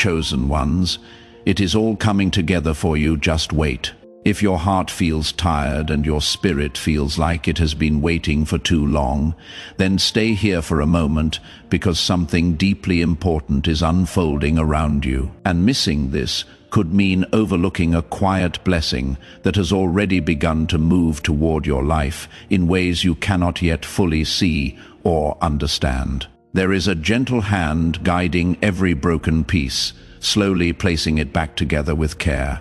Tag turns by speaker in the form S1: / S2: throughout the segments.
S1: Chosen ones, it is all coming together for you, just wait. If your heart feels tired and your spirit feels like it has been waiting for too long, then stay here for a moment, because something deeply important is unfolding around you. And missing this could mean overlooking a quiet blessing that has already begun to move toward your life in ways you cannot yet fully see or understand. There is a gentle hand guiding every broken piece, slowly placing it back together with care.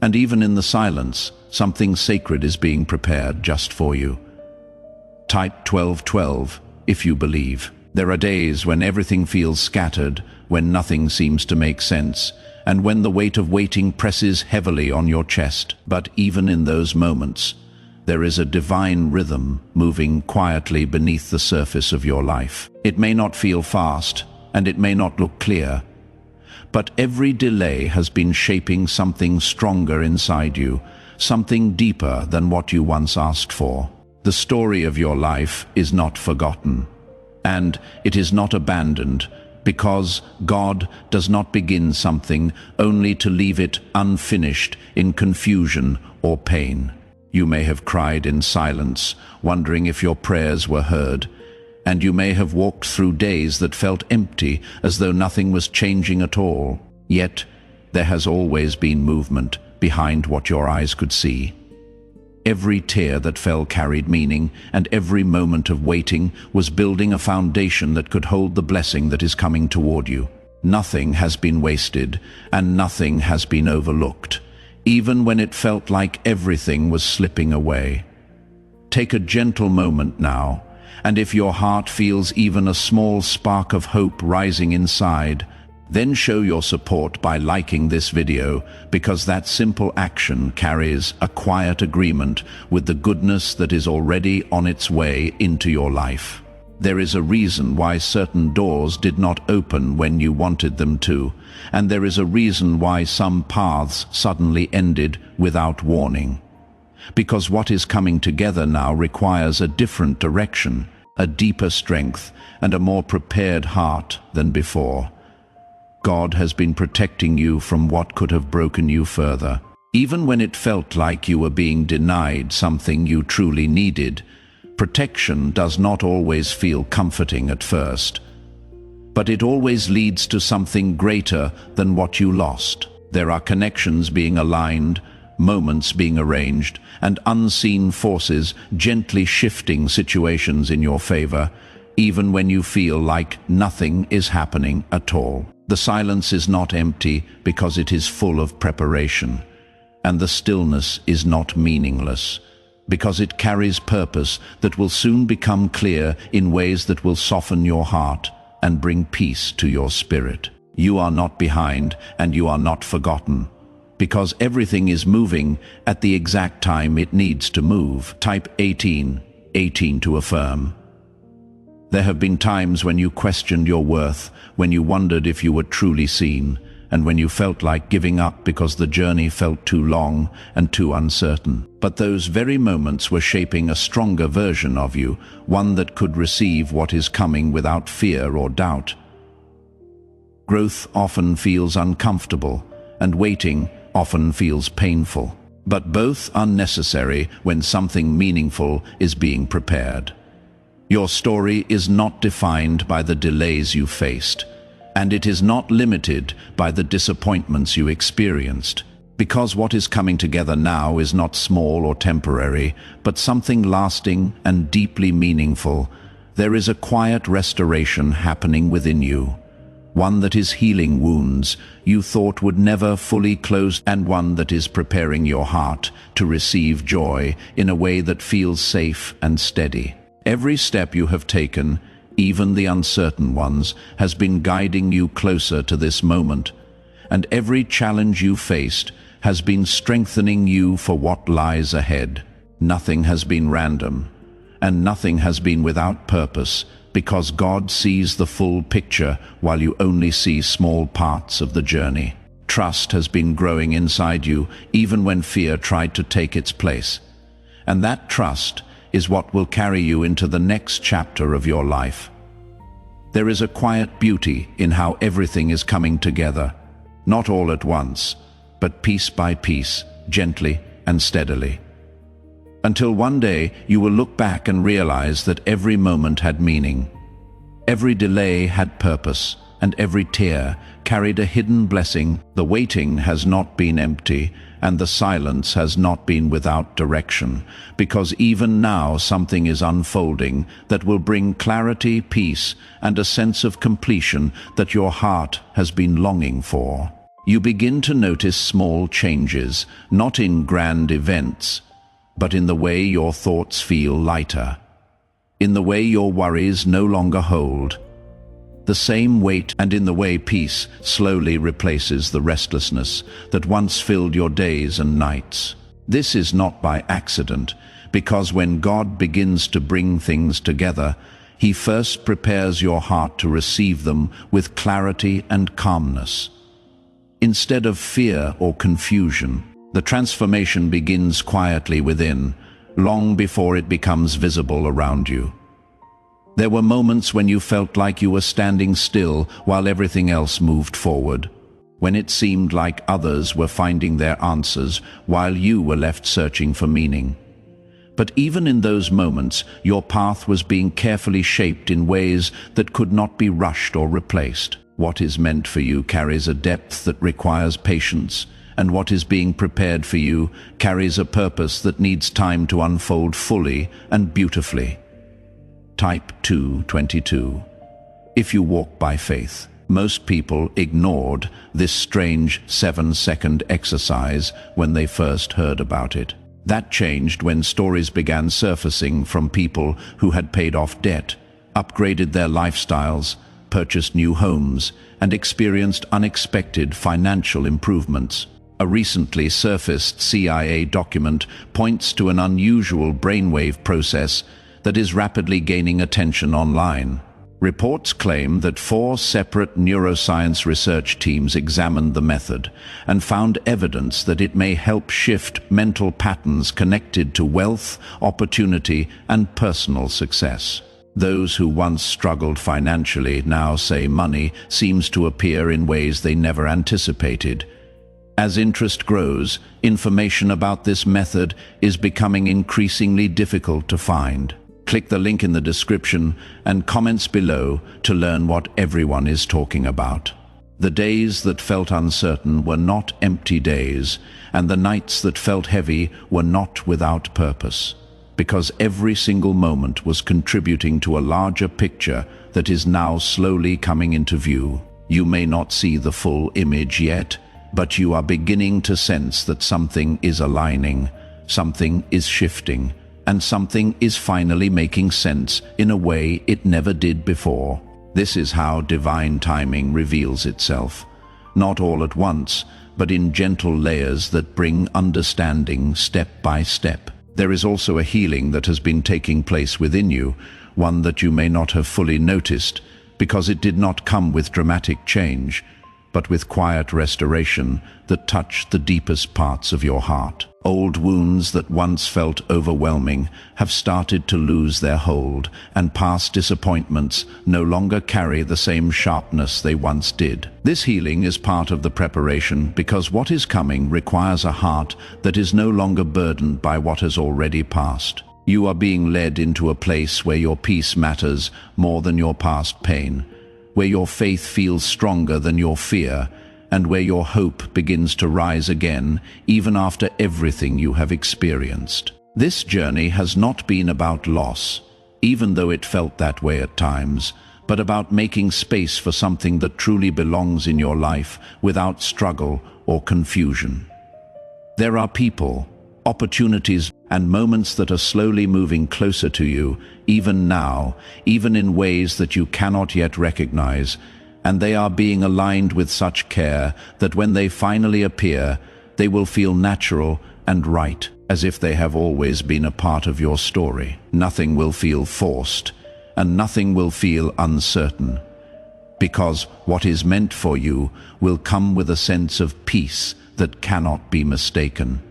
S1: And even in the silence, something sacred is being prepared just for you. Type 1212 if you believe. There are days when everything feels scattered, when nothing seems to make sense, and when the weight of waiting presses heavily on your chest. But even in those moments, there is a divine rhythm moving quietly beneath the surface of your life. It may not feel fast, and it may not look clear, but every delay has been shaping something stronger inside you, something deeper than what you once asked for. The story of your life is not forgotten, and it is not abandoned, because God does not begin something only to leave it unfinished in confusion or pain. You may have cried in silence, wondering if your prayers were heard, and you may have walked through days that felt empty, as though nothing was changing at all. Yet, there has always been movement behind what your eyes could see. Every tear that fell carried meaning, and every moment of waiting was building a foundation that could hold the blessing that is coming toward you. Nothing has been wasted, and nothing has been overlooked, even when it felt like everything was slipping away. Take a gentle moment now, and if your heart feels even a small spark of hope rising inside, then show your support by liking this video, because that simple action carries a quiet agreement with the goodness that is already on its way into your life. There is a reason why certain doors did not open when you wanted them to, and there is a reason why some paths suddenly ended without warning. Because what is coming together now requires a different direction, a deeper strength, and a more prepared heart than before. God has been protecting you from what could have broken you further. Even when it felt like you were being denied something you truly needed, protection does not always feel comforting at first. But it always leads to something greater than what you lost. There are connections being aligned, moments being arranged, and unseen forces gently shifting situations in your favor, even when you feel like nothing is happening at all. The silence is not empty because it is full of preparation, and the stillness is not meaningless because it carries purpose that will soon become clear in ways that will soften your heart and bring peace to your spirit. You are not behind, and you are not forgotten, because everything is moving at the exact time it needs to move. Type 18 to affirm. There have been times when you questioned your worth, when you wondered if you were truly seen, and when you felt like giving up because the journey felt too long and too uncertain. But those very moments were shaping a stronger version of you, one that could receive what is coming without fear or doubt. Growth often feels uncomfortable, and waiting often feels painful. But both are necessary when something meaningful is being prepared. Your story is not defined by the delays you faced, and it is not limited by the disappointments you experienced. Because what is coming together now is not small or temporary, but something lasting and deeply meaningful, there is a quiet restoration happening within you. One that is healing wounds you thought would never fully close, and one that is preparing your heart to receive joy in a way that feels safe and steady. Every step you have taken, even the uncertain ones, has been guiding you closer to this moment, and every challenge you faced has been strengthening you for what lies ahead. Nothing has been random, and nothing has been without purpose, because God sees the full picture while you only see small parts of the journey. Trust has been growing inside you, even when fear tried to take its place. And that trust is what will carry you into the next chapter of your life. There is a quiet beauty in how everything is coming together, not all at once, but piece by piece, gently and steadily. Until one day you will look back and realize that every moment had meaning. Every delay had purpose, and every tear carried a hidden blessing. The waiting has not been empty, and the silence has not been without direction, because even now something is unfolding that will bring clarity, peace, and a sense of completion that your heart has been longing for. You begin to notice small changes, not in grand events, but in the way your thoughts feel lighter, in the way your worries no longer hold the same weight, and in the way peace slowly replaces the restlessness that once filled your days and nights. This is not by accident, because when God begins to bring things together, He first prepares your heart to receive them with clarity and calmness. Instead of fear or confusion, the transformation begins quietly within, long before it becomes visible around you. There were moments when you felt like you were standing still while everything else moved forward, when it seemed like others were finding their answers while you were left searching for meaning. But even in those moments, your path was being carefully shaped in ways that could not be rushed or replaced. What is meant for you carries a depth that requires patience, and what is being prepared for you carries a purpose that needs time to unfold fully and beautifully. Type 2:22. If you walk by faith. Most people ignored this strange 7-second exercise when they first heard about it. That changed when stories began surfacing from people who had paid off debt, upgraded their lifestyles, purchased new homes, and experienced unexpected financial improvements. A recently surfaced CIA document points to an unusual brainwave process that is rapidly gaining attention online. Reports claim that 4 separate neuroscience research teams examined the method and found evidence that it may help shift mental patterns connected to wealth, opportunity, and personal success. Those who once struggled financially now say money seems to appear in ways they never anticipated. As interest grows, information about this method is becoming increasingly difficult to find. Click the link in the description and comments below to learn what everyone is talking about. The days that felt uncertain were not empty days, and the nights that felt heavy were not without purpose, because every single moment was contributing to a larger picture that is now slowly coming into view. You may not see the full image yet, but you are beginning to sense that something is aligning, something is shifting, and something is finally making sense in a way it never did before. This is how divine timing reveals itself, not all at once, but in gentle layers that bring understanding step by step. There is also a healing that has been taking place within you, one that you may not have fully noticed, because it did not come with dramatic change, but with quiet restoration that touched the deepest parts of your heart. Old wounds that once felt overwhelming have started to lose their hold, and past disappointments no longer carry the same sharpness they once did. This healing is part of the preparation, because what is coming requires a heart that is no longer burdened by what has already passed. You are being led into a place where your peace matters more than your past pain, where your faith feels stronger than your fear, and where your hope begins to rise again, even after everything you have experienced. This journey has not been about loss, even though it felt that way at times, but about making space for something that truly belongs in your life without struggle or confusion. There are people, opportunities, and moments that are slowly moving closer to you, even now, even in ways that you cannot yet recognize, and they are being aligned with such care that when they finally appear, they will feel natural and right, as if they have always been a part of your story. Nothing will feel forced, and nothing will feel uncertain, because what is meant for you will come with a sense of peace that cannot be mistaken.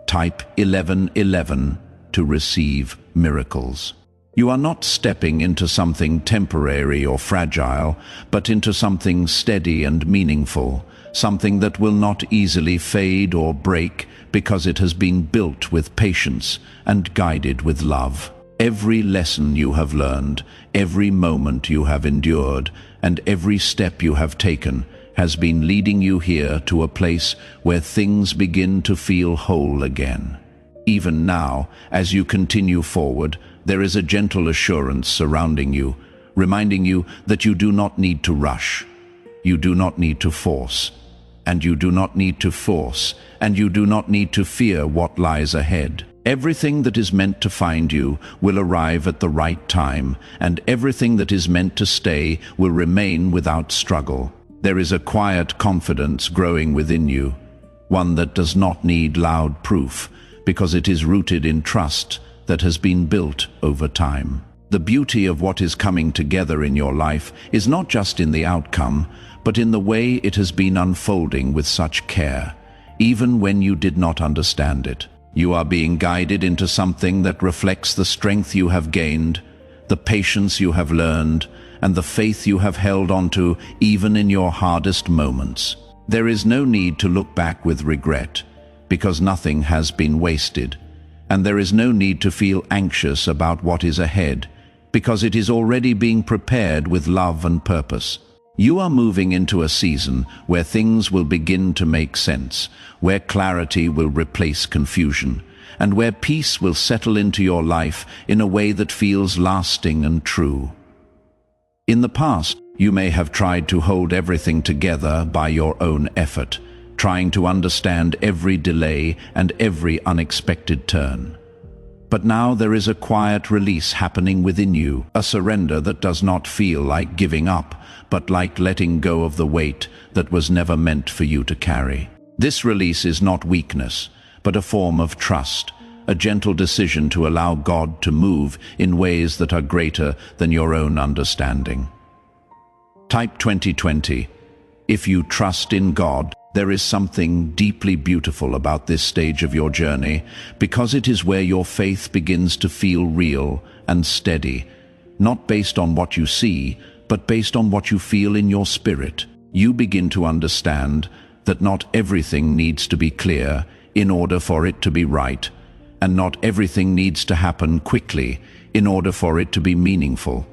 S1: Type 1111 to receive miracles. You are not stepping into something temporary or fragile, but into something steady and meaningful, something that will not easily fade or break because it has been built with patience and guided with love. Every lesson you have learned, every moment you have endured, and every step you have taken has been leading you here to a place where things begin to feel whole again. Even now, as you continue forward, there is a gentle assurance surrounding you, reminding you that you do not need to rush, you do not need to force, and you do not need to force, and you do not need to fear what lies ahead. Everything that is meant to find you will arrive at the right time, and everything that is meant to stay will remain without struggle. There is a quiet confidence growing within you, one that does not need loud proof, because it is rooted in trust that has been built over time. The beauty of what is coming together in your life is not just in the outcome, but in the way it has been unfolding with such care, even when you did not understand it. You are being guided into something that reflects the strength you have gained, the patience you have learned, and the faith you have held onto even in your hardest moments. There is no need to look back with regret, because nothing has been wasted, and there is no need to feel anxious about what is ahead, because it is already being prepared with love and purpose. You are moving into a season where things will begin to make sense, where clarity will replace confusion, and where peace will settle into your life in a way that feels lasting and true. In the past, you may have tried to hold everything together by your own effort, trying to understand every delay and every unexpected turn. But now there is a quiet release happening within you, a surrender that does not feel like giving up, but like letting go of the weight that was never meant for you to carry. This release is not weakness, but a form of trust, a gentle decision to allow God to move in ways that are greater than your own understanding. Type 2020. If you trust in God, there is something deeply beautiful about this stage of your journey, because it is where your faith begins to feel real and steady, not based on what you see, but based on what you feel in your spirit. You begin to understand that not everything needs to be clear in order for it to be right, and not everything needs to happen quickly in order for it to be meaningful.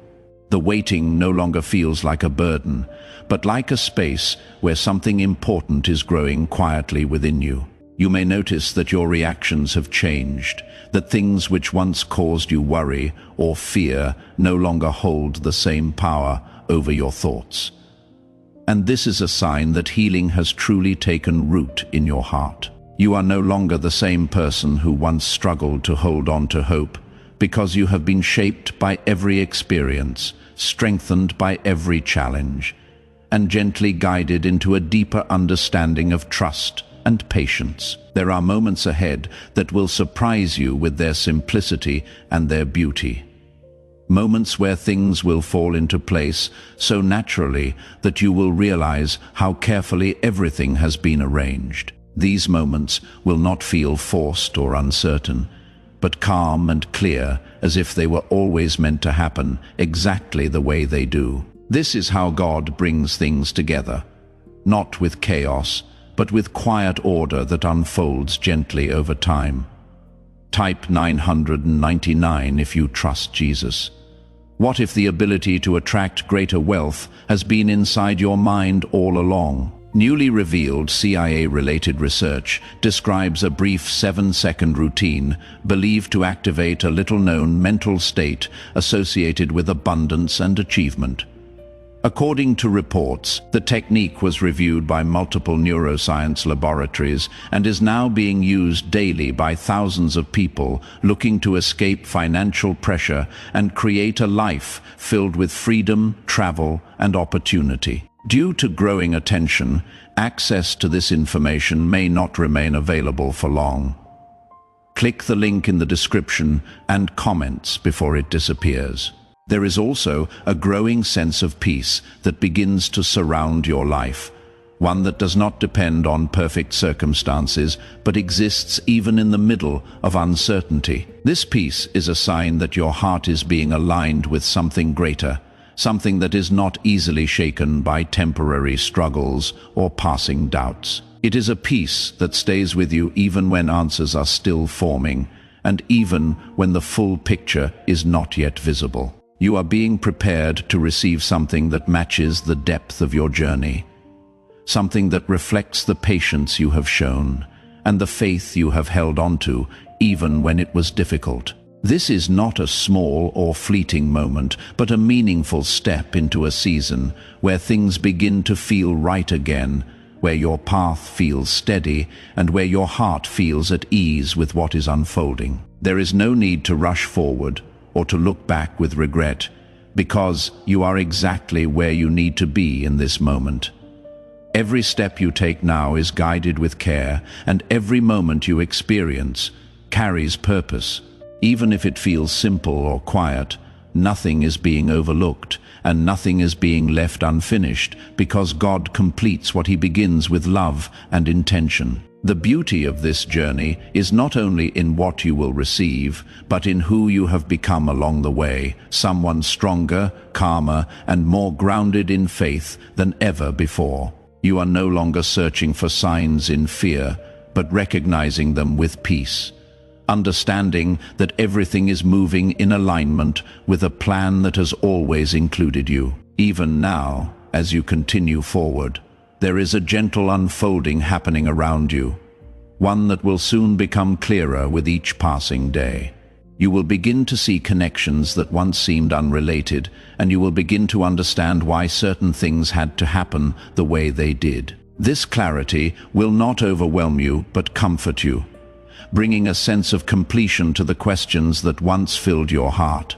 S1: The waiting no longer feels like a burden, but like a space where something important is growing quietly within you. You may notice that your reactions have changed, that things which once caused you worry or fear no longer hold the same power over your thoughts. And this is a sign that healing has truly taken root in your heart. You are no longer the same person who once struggled to hold on to hope, because you have been shaped by every experience, strengthened by every challenge, and gently guided into a deeper understanding of trust and patience. There are moments ahead that will surprise you with their simplicity and their beauty. Moments where things will fall into place so naturally that you will realize how carefully everything has been arranged. These moments will not feel forced or uncertain, but calm and clear, as if they were always meant to happen exactly the way they do. This is how God brings things together, not with chaos, but with quiet order that unfolds gently over time. Type 999 if you trust Jesus. What if the ability to attract greater wealth has been inside your mind all along? Newly revealed CIA-related research describes a brief 7-second routine believed to activate a little-known mental state associated with abundance and achievement. According to reports, the technique was reviewed by multiple neuroscience laboratories and is now being used daily by thousands of people looking to escape financial pressure and create a life filled with freedom, travel, and opportunity. Due to growing attention, access to this information may not remain available for long. Click the link in the description and comments before it disappears. There is also a growing sense of peace that begins to surround your life, one that does not depend on perfect circumstances, but exists even in the middle of uncertainty. This peace is a sign that your heart is being aligned with something greater, something that is not easily shaken by temporary struggles or passing doubts. It is a peace that stays with you even when answers are still forming, and even when the full picture is not yet visible. You are being prepared to receive something that matches the depth of your journey, something that reflects the patience you have shown and the faith you have held onto even when it was difficult. This is not a small or fleeting moment, but a meaningful step into a season where things begin to feel right again, where your path feels steady and where your heart feels at ease with what is unfolding. There is no need to rush forward or to look back with regret, because you are exactly where you need to be in this moment. Every step you take now is guided with care, and every moment you experience carries purpose. Even if it feels simple or quiet, nothing is being overlooked and nothing is being left unfinished, because God completes what He begins with love and intention. The beauty of this journey is not only in what you will receive, but in who you have become along the way, someone stronger, calmer, and more grounded in faith than ever before. You are no longer searching for signs in fear, but recognizing them with peace, understanding that everything is moving in alignment with a plan that has always included you. Even now, as you continue forward, there is a gentle unfolding happening around you, one that will soon become clearer with each passing day. You will begin to see connections that once seemed unrelated, and you will begin to understand why certain things had to happen the way they did. This clarity will not overwhelm you, but comfort you, bringing a sense of completion to the questions that once filled your heart.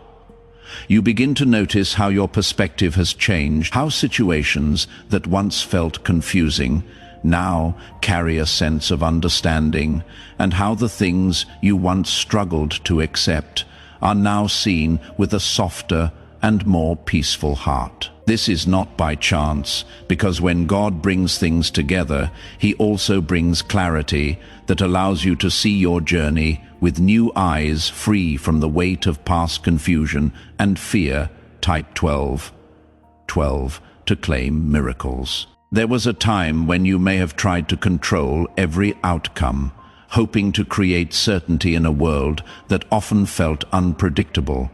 S1: You begin to notice how your perspective has changed, how situations that once felt confusing now carry a sense of understanding, and how the things you once struggled to accept are now seen with a softer and more peaceful heart. This is not by chance, because when God brings things together, He also brings clarity that allows you to see your journey with new eyes, free from the weight of past confusion and fear. Type 12 to claim miracles. There was a time when you may have tried to control every outcome, hoping to create certainty in a world that often felt unpredictable.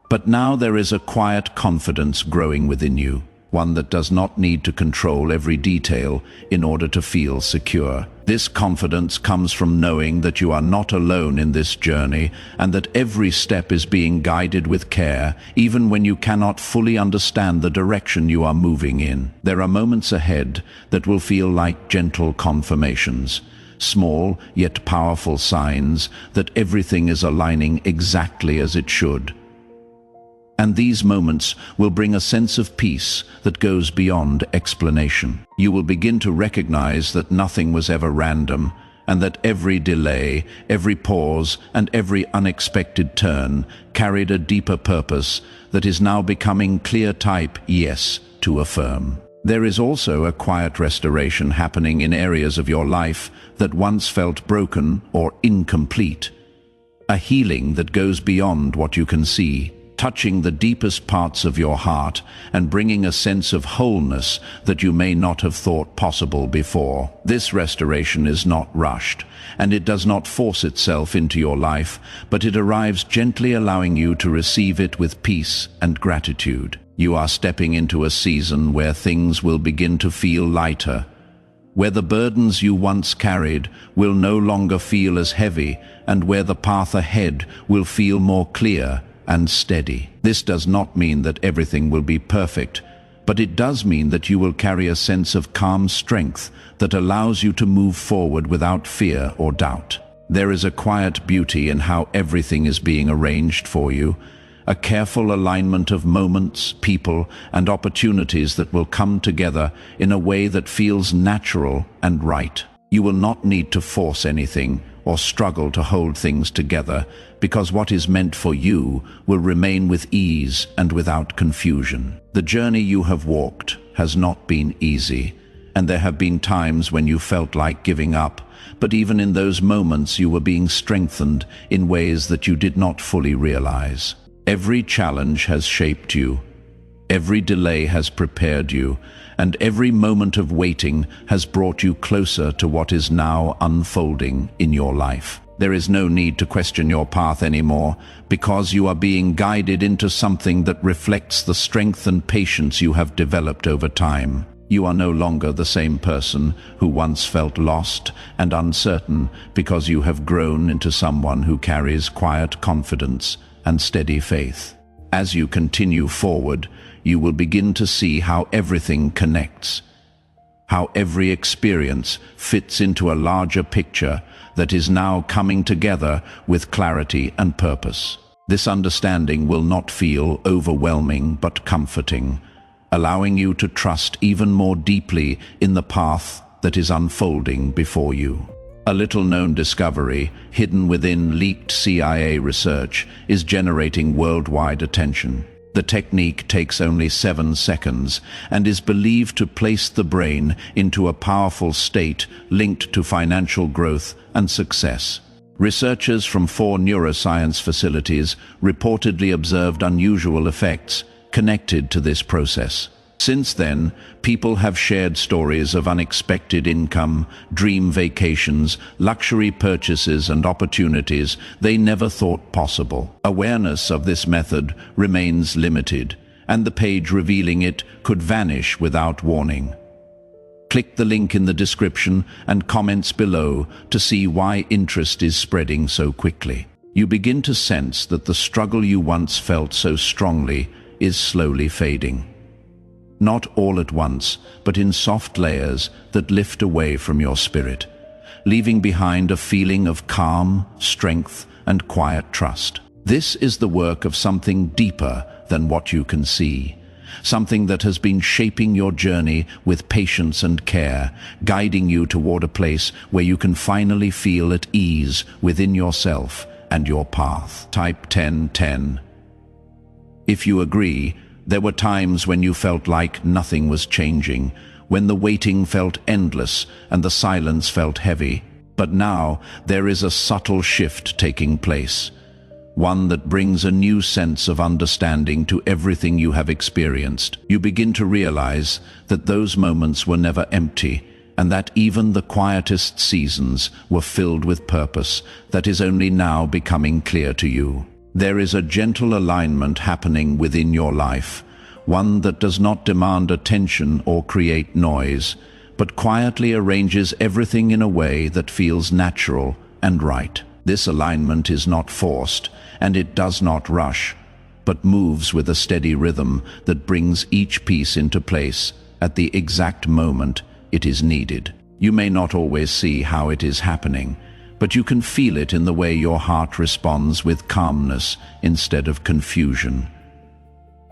S1: But now there is a quiet confidence growing within you, one that does not need to control every detail in order to feel secure. This confidence comes from knowing that you are not alone in this journey, and that every step is being guided with care, even when you cannot fully understand the direction you are moving in. There are moments ahead that will feel like gentle confirmations, small yet powerful signs that everything is aligning exactly as it should. And these moments will bring a sense of peace that goes beyond explanation. You will begin to recognize that nothing was ever random, and that every delay, every pause, and every unexpected turn carried a deeper purpose that is now becoming clear. Type yes to affirm. There is also a quiet restoration happening in areas of your life that once felt broken or incomplete. A healing that goes beyond what you can see, touching the deepest parts of your heart and bringing a sense of wholeness that you may not have thought possible before. This restoration is not rushed, and it does not force itself into your life, but it arrives gently, allowing you to receive it with peace and gratitude. You are stepping into a season where things will begin to feel lighter, where the burdens you once carried will no longer feel as heavy, and where the path ahead will feel more clear and steady. This does not mean that everything will be perfect, but it does mean that you will carry a sense of calm strength that allows you to move forward without fear or doubt. There is a quiet beauty in how everything is being arranged for you, a careful alignment of moments, people, and opportunities that will come together in a way that feels natural and right. You will not need to force anything or struggle to hold things together, because what is meant for you will remain with ease and without confusion. The journey you have walked has not been easy, and there have been times when you felt like giving up, but even in those moments you were being strengthened in ways that you did not fully realize. Every challenge has shaped you. Every delay has prepared you, and every moment of waiting has brought you closer to what is now unfolding in your life. There is no need to question your path anymore, because you are being guided into something that reflects the strength and patience you have developed over time. You are no longer the same person who once felt lost and uncertain, because you have grown into someone who carries quiet confidence and steady faith. As you continue forward, you will begin to see how everything connects, how every experience fits into a larger picture that is now coming together with clarity and purpose. This understanding will not feel overwhelming but comforting, allowing you to trust even more deeply in the path that is unfolding before you. A little-known discovery, hidden within leaked CIA research, is generating worldwide attention. The technique takes only 7 seconds and is believed to place the brain into a powerful state linked to financial growth and success. Researchers from 4 neuroscience facilities reportedly observed unusual effects connected to this process. Since then, people have shared stories of unexpected income, dream vacations, luxury purchases, and opportunities they never thought possible. Awareness of this method remains limited, and the page revealing it could vanish without warning. Click the link in the description and comments below to see why interest is spreading so quickly. You begin to sense that the struggle you once felt so strongly is slowly fading. Not all at once, but in soft layers that lift away from your spirit, leaving behind a feeling of calm, strength, and quiet trust. This is the work of something deeper than what you can see, something that has been shaping your journey with patience and care, guiding you toward a place where you can finally feel at ease within yourself and your path. Type 1010. If you agree, there were times when you felt like nothing was changing, when the waiting felt endless and the silence felt heavy. But now there is a subtle shift taking place, one that brings a new sense of understanding to everything you have experienced. You begin to realize that those moments were never empty, and that even the quietest seasons were filled with purpose that is only now becoming clear to you. There is a gentle alignment happening within your life, one that does not demand attention or create noise, but quietly arranges everything in a way that feels natural and right. This alignment is not forced, and it does not rush, but moves with a steady rhythm that brings each piece into place at the exact moment it is needed. You may not always see how it is happening, but you can feel it in the way your heart responds with calmness instead of confusion.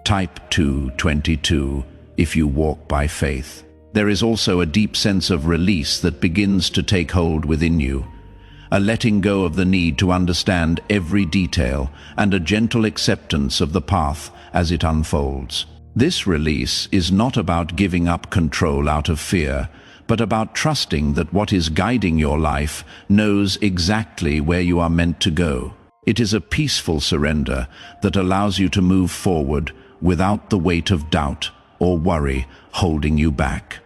S1: Type 222 if you walk by faith. There is also a deep sense of release that begins to take hold within you, a letting go of the need to understand every detail and a gentle acceptance of the path as it unfolds. This release is not about giving up control out of fear, but about trusting that what is guiding your life knows exactly where you are meant to go. It is a peaceful surrender that allows you to move forward without the weight of doubt or worry holding you back.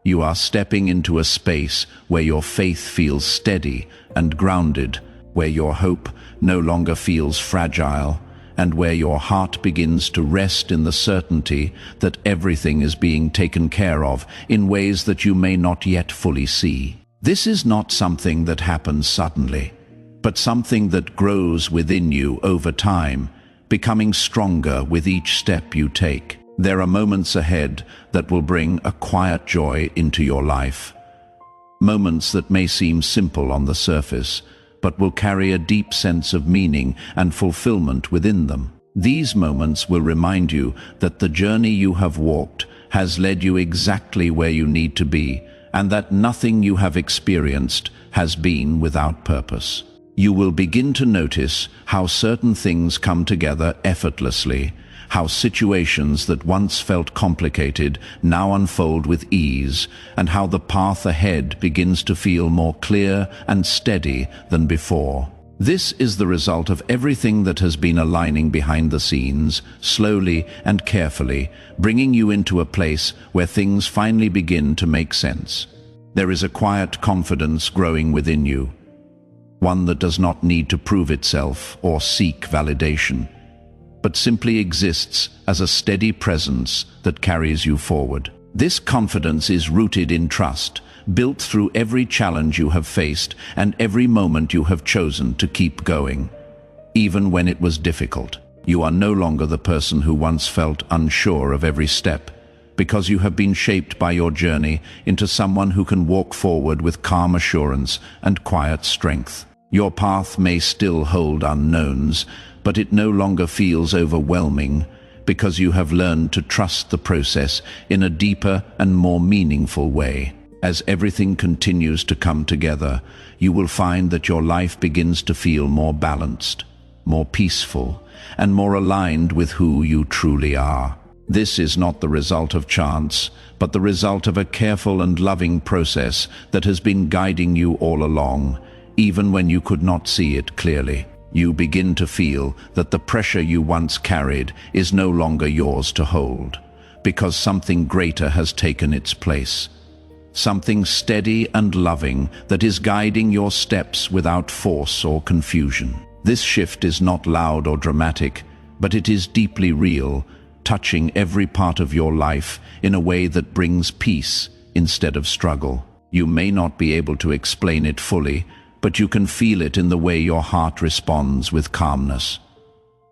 S1: You are stepping into a space where your faith feels steady and grounded, where your hope no longer feels fragile, and where your heart begins to rest in the certainty that everything is being taken care of in ways that you may not yet fully see. This is not something that happens suddenly, but something that grows within you over time, becoming stronger with each step you take. There are moments ahead that will bring a quiet joy into your life. Moments that may seem simple on the surface, but will carry a deep sense of meaning and fulfillment within them. These moments will remind you that the journey you have walked has led you exactly where you need to be, and that nothing you have experienced has been without purpose. You will begin to notice how certain things come together effortlessly, how situations that once felt complicated now unfold with ease, and how the path ahead begins to feel more clear and steady than before. This is the result of everything that has been aligning behind the scenes, slowly and carefully, bringing you into a place where things finally begin to make sense. There is a quiet confidence growing within you, one that does not need to prove itself or seek validation, but simply exists as a steady presence that carries you forward. This confidence is rooted in trust, built through every challenge you have faced and every moment you have chosen to keep going. Even when it was difficult, you are no longer the person who once felt unsure of every step, because you have been shaped by your journey into someone who can walk forward with calm assurance and quiet strength. Your path may still hold unknowns, but it no longer feels overwhelming, because you have learned to trust the process in a deeper and more meaningful way. As everything continues to come together, you will find that your life begins to feel more balanced, more peaceful, and more aligned with who you truly are. This is not the result of chance, but the result of a careful and loving process that has been guiding you all along, even when you could not see it clearly. You begin to feel that the pressure you once carried is no longer yours to hold, because something greater has taken its place. Something steady and loving that is guiding your steps without force or confusion. This shift is not loud or dramatic, but it is deeply real, touching every part of your life in a way that brings peace instead of struggle. You may not be able to explain it fully, but you can feel it in the way your heart responds with calmness.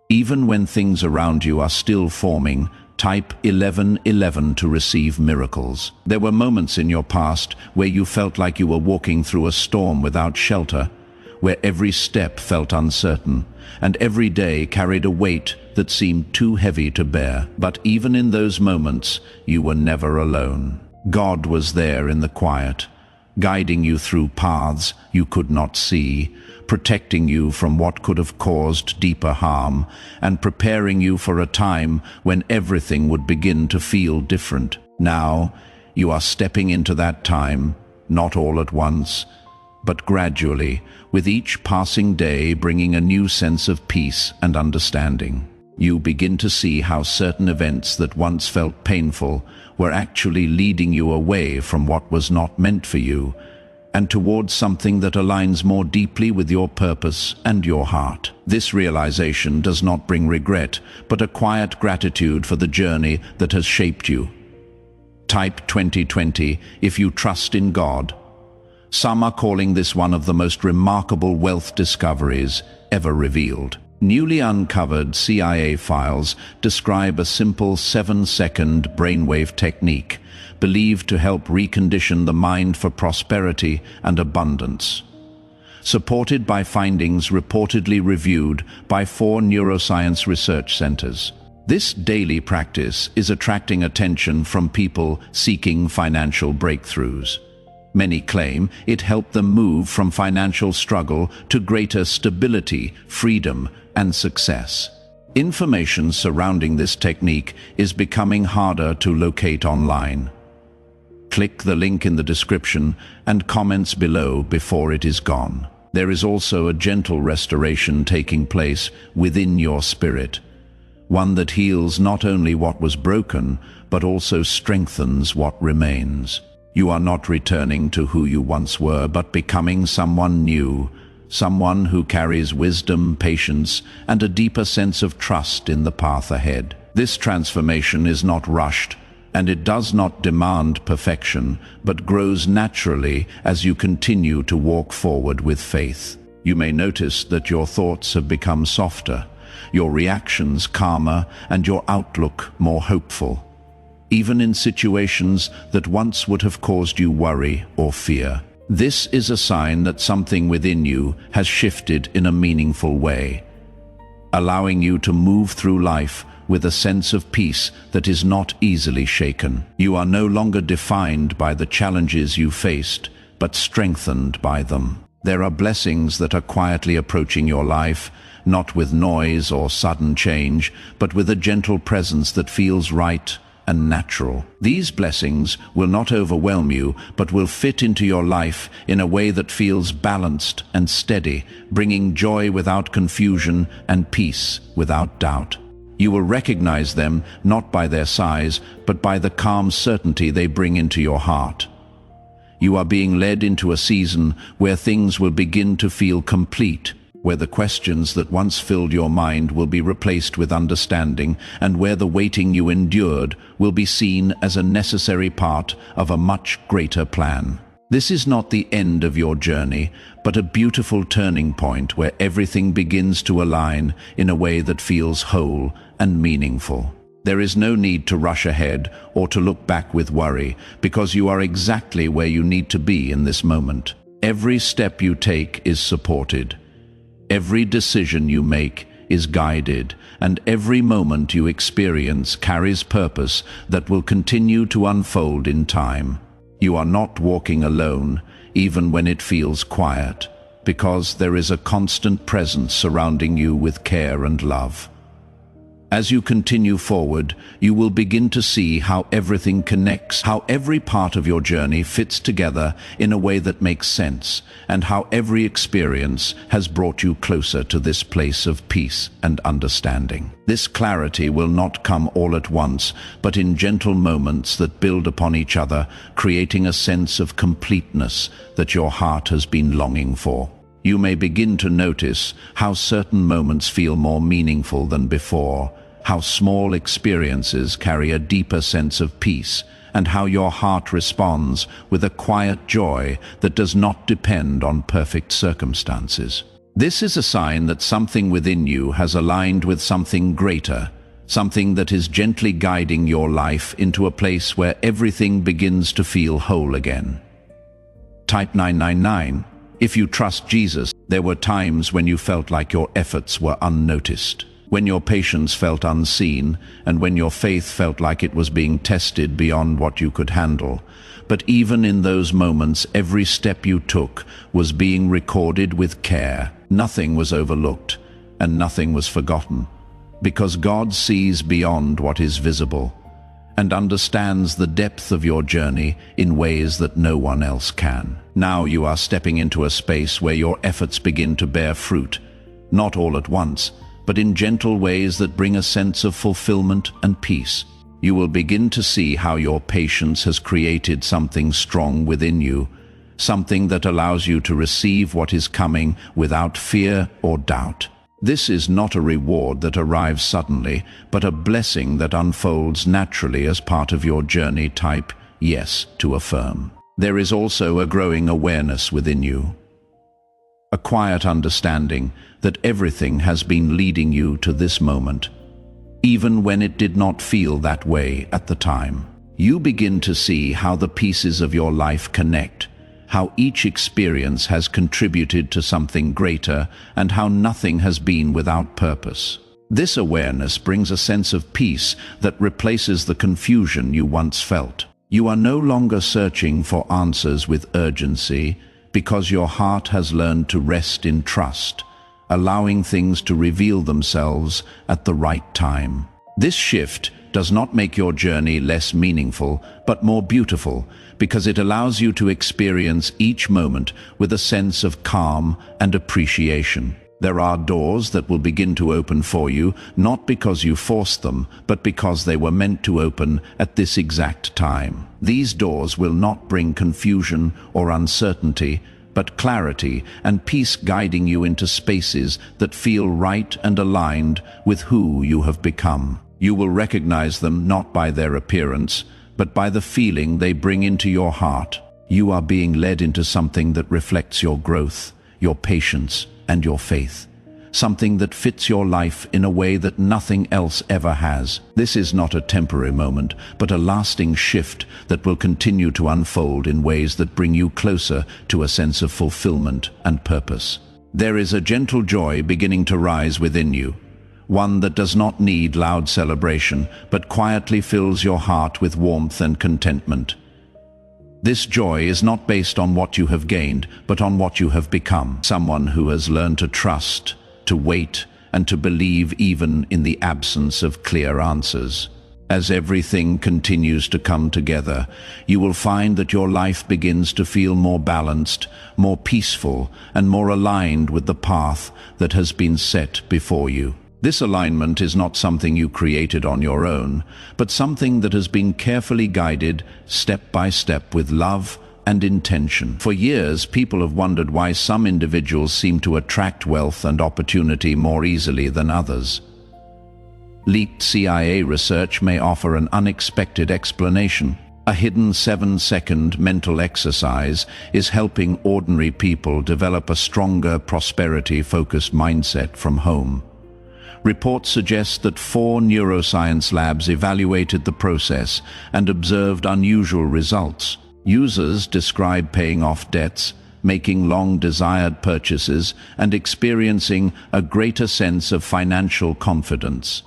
S1: Even when things around you are still forming, type 1111 to receive miracles. There were moments in your past where you felt like you were walking through a storm without shelter, where every step felt uncertain, and every day carried a weight that seemed too heavy to bear. But even in those moments, you were never alone. God was there in the quiet, guiding you through paths you could not see, protecting you from what could have caused deeper harm, and preparing you for a time when everything would begin to feel different. Now, you are stepping into that time, not all at once, but gradually, with each passing day bringing a new sense of peace and understanding. You begin to see how certain events that once felt painful were actually leading you away from what was not meant for you, and towards something that aligns more deeply with your purpose and your heart. This realization does not bring regret, but a quiet gratitude for the journey that has shaped you. Type 2020 if you trust in God. Some are calling this one of the most remarkable wealth discoveries ever revealed. Newly uncovered CIA files describe a simple 7-second brainwave technique believed to help recondition the mind for prosperity and abundance. Supported by findings reportedly reviewed by 4 neuroscience research centers. This daily practice is attracting attention from people seeking financial breakthroughs. Many claim it helped them move from financial struggle to greater stability, freedom, and success. Information surrounding this technique is becoming harder to locate online. Click the link in the description and comments below before it is gone. There is also a gentle restoration taking place within your spirit, one that heals not only what was broken, but also strengthens what remains. You are not returning to who you once were, but becoming someone new, someone who carries wisdom, patience, and a deeper sense of trust in the path ahead. This transformation is not rushed, and it does not demand perfection, but grows naturally as you continue to walk forward with faith. You may notice that your thoughts have become softer, your reactions calmer, and your outlook more hopeful, even in situations that once would have caused you worry or fear. This is a sign that something within you has shifted in a meaningful way, allowing you to move through life with a sense of peace that is not easily shaken. You are no longer defined by the challenges you faced, but strengthened by them. There are blessings that are quietly approaching your life, not with noise or sudden change, but with a gentle presence that feels right and natural. These blessings will not overwhelm you, but will fit into your life in a way that feels balanced and steady, bringing joy without confusion and peace without doubt. You will recognize them not by their size, but by the calm certainty they bring into your heart. You are being led into a season where things will begin to feel complete, where the questions that once filled your mind will be replaced with understanding, and where the waiting you endured will be seen as a necessary part of a much greater plan. This is not the end of your journey, but a beautiful turning point where everything begins to align in a way that feels whole and meaningful. There is no need to rush ahead or to look back with worry, because you are exactly where you need to be in this moment. Every step you take is supported. Every decision you make is guided, and every moment you experience carries purpose that will continue to unfold in time. You are not walking alone, even when it feels quiet, because there is a constant presence surrounding you with care and love. As you continue forward, you will begin to see how everything connects, how every part of your journey fits together in a way that makes sense, and how every experience has brought you closer to this place of peace and understanding. This clarity will not come all at once, but in gentle moments that build upon each other, creating a sense of completeness that your heart has been longing for. You may begin to notice how certain moments feel more meaningful than before, how small experiences carry a deeper sense of peace, and how your heart responds with a quiet joy that does not depend on perfect circumstances. This is a sign that something within you has aligned with something greater, something that is gently guiding your life into a place where everything begins to feel whole again. Type 999. If you trust Jesus, there were times when you felt like your efforts were unnoticed, when your patience felt unseen, and when your faith felt like it was being tested beyond what you could handle. But even in those moments, every step you took was being recorded with care. Nothing was overlooked, and nothing was forgotten, because God sees beyond what is visible and understands the depth of your journey in ways that no one else can. Now you are stepping into a space where your efforts begin to bear fruit, not all at once, but in gentle ways that bring a sense of fulfillment and peace. You will begin to see how your patience has created something strong within you, something that allows you to receive what is coming without fear or doubt. This is not a reward that arrives suddenly, but a blessing that unfolds naturally as part of your journey. Type yes to affirm. There is also a growing awareness within you, a quiet understanding that everything has been leading you to this moment, even when it did not feel that way at the time. You begin to see how the pieces of your life connect, how each experience has contributed to something greater, and how nothing has been without purpose. This awareness brings a sense of peace that replaces the confusion you once felt. You are no longer searching for answers with urgency, because your heart has learned to rest in trust, allowing things to reveal themselves at the right time. This shift does not make your journey less meaningful, but more beautiful, because it allows you to experience each moment with a sense of calm and appreciation. There are doors that will begin to open for you, not because you forced them, but because they were meant to open at this exact time. These doors will not bring confusion or uncertainty, but clarity and peace, guiding you into spaces that feel right and aligned with who you have become. You will recognize them not by their appearance, but by the feeling they bring into your heart. You are being led into something that reflects your growth, your patience, and your faith. Something that fits your life in a way that nothing else ever has. This is not a temporary moment, but a lasting shift that will continue to unfold in ways that bring you closer to a sense of fulfillment and purpose. There is a gentle joy beginning to rise within you, one that does not need loud celebration, but quietly fills your heart with warmth and contentment. This joy is not based on what you have gained, but on what you have become. Someone who has learned to trust, to wait, and to believe even in the absence of clear answers. As everything continues to come together, you will find that your life begins to feel more balanced, more peaceful, and more aligned with the path that has been set before you. This alignment is not something you created on your own, but something that has been carefully guided step by step with love and intention. For years, people have wondered why some individuals seem to attract wealth and opportunity more easily than others. Leaked CIA research may offer an unexpected explanation. A hidden 7-second mental exercise is helping ordinary people develop a stronger, prosperity-focused mindset from home. Reports suggest that 4 neuroscience labs evaluated the process and observed unusual results. Users describe paying off debts, making long-desired purchases, and experiencing a greater sense of financial confidence.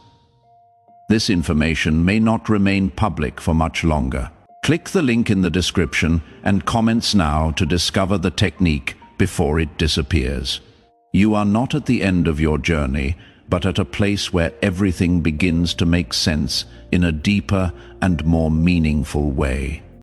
S1: This information may not remain public for much longer. Click the link in the description and comments now to discover the technique before it disappears. You are not at the end of your journey, but at a place where everything begins to make sense in a deeper and more meaningful way.